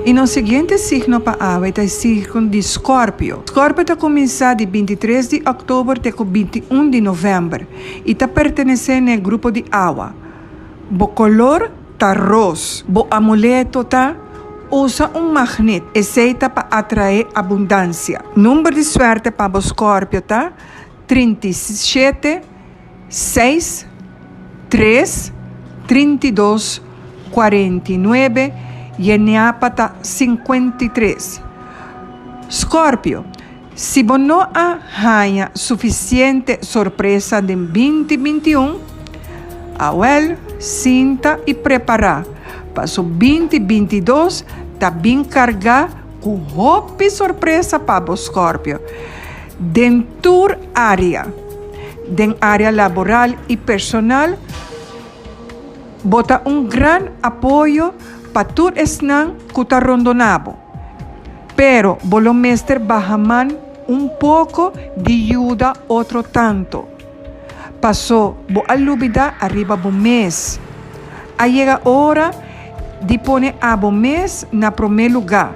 E no seguinte signo para água é o signo de Escorpio. Escorpio está começando de 23 de outubro até 21 de novembro e está pertencendo ao grupo de água. O color está rosa. O amuleto está usa magneto. Esse está para atrair abundância. Número de sorte para o Escorpio está 37, 6, 3, 32, 49 e Neapata 53. Escorpio, se você não arranha suficiente surpresa de 2021, sinta e prepara para o 2022 tá bem carregado com roupa surpresa para o Escorpio. Dentro área laboral e personal, bota grande apoio para tudo esnan que está rondonado. Pero, bolo mestre bajaman pouco de ajuda outro tanto. Passou bo alubida arriba bo mês. Aí chega a hora de poner a bo mês na primeiro lugar.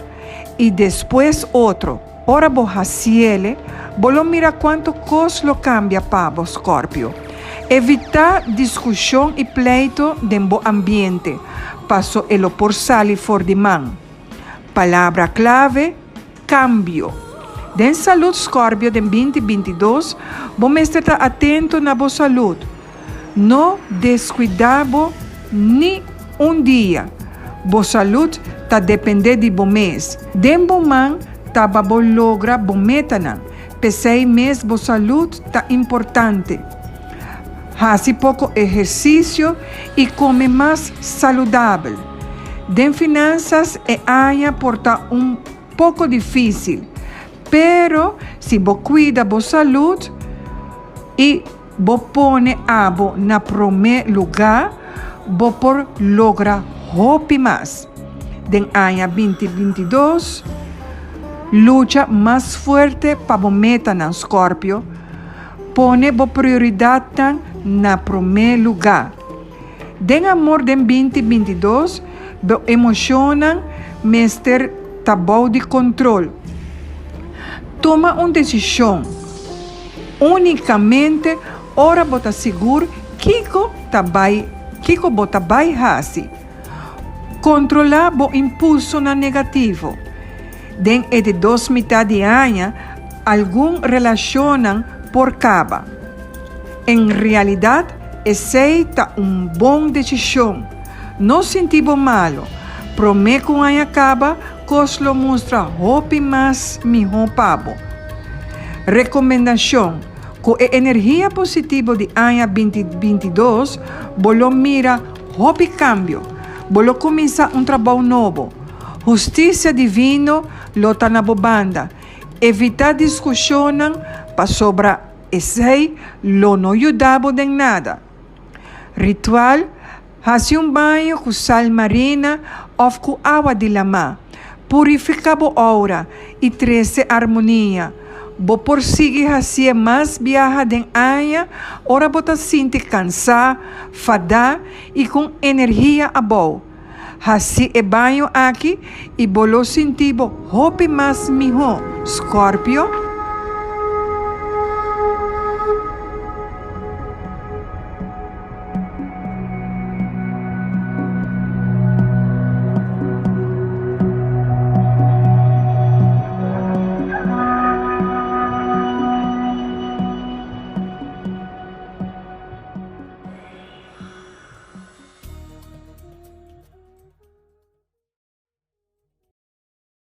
E depois outro. Ora bo haciele, bolo mira quanto costo lo cambia para o Escorpio. Evitar discussão e pleito no ambiente. Passo elo por salir for de man. Palavra clave, cambio. Den saúde Escorpio de 2022, vamos estar atento na boa saúde. Não descuidado nem dia. Boa saúde está depender de bom mês. Den bom man, tá babo logra bom meta nan. Pesei mês boa saúde está importante. Faça pouco exercício e come mais saudável. De finanças é porta pouco difícil, pero se você cuida da saúde e você põe abo na primeiro lugar, você logra roupa mais. De ano 2022, luta mais forte para o meta na Escorpio, põe a prioridade na primeiro lugar. Den amor de 2022, do emocionam, mestre tabau de controle. Toma uma decisão. Unicamente, ora bota seguro, Kiko bota vai hasi. Controlar o impulso na negativo. Den de 2 metade de ano, algum relacionam por caba. Em realidade, aceita bom decisão. Não sentimos malo. Promete que ano acaba, coslo mostra roupa mais melhor pabo. Recomendação: com a energia positiva de ano 2022, bolo mira roupa cambio. Bolo começa trabalho novo. Justiça divina lota na bobanda. Evitar discussão para sobrar. Esse lo não ajudava de nada. Ritual: faça banho com sal marina ou com água de lama. Purifica a aura e traz harmonia. Bo por seguir fazer mais viaja de anha, ora bota sente cansar, fadar e com energia a boa. Assim banho aqui e bolo sentir roupa mais melhor. Escorpio.